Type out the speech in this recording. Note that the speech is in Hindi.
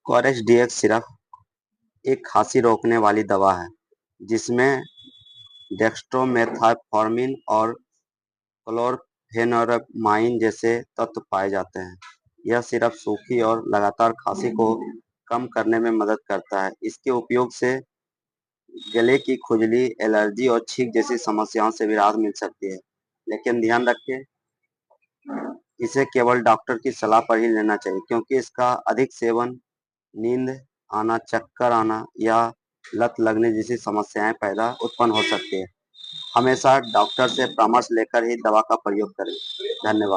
कोरेक्स डीएक्स सिरप एक खांसी रोकने वाली दवा है जिसमें डेक्स्ट्रोमेथाफॉर्मिन और क्लोरफेनोरामाइन जैसे तत्व पाए जाते हैं। यह सिरप सूखी और लगातार खांसी को कम करने में मदद करता है। इसके उपयोग से गले की खुजली, एलर्जी और छींक जैसी समस्याओं से भी राहत मिल सकती है। लेकिन ध्यान रखें, इसे केवल डॉक्टर की सलाह पर ही लेना चाहिए क्योंकि इसका अधिक सेवन नींद आना, चक्कर आना या लत लगने जैसी समस्याएं पैदा उत्पन्न हो सकती है। हमेशा डॉक्टर से परामर्श लेकर ही दवा का प्रयोग करें। धन्यवाद।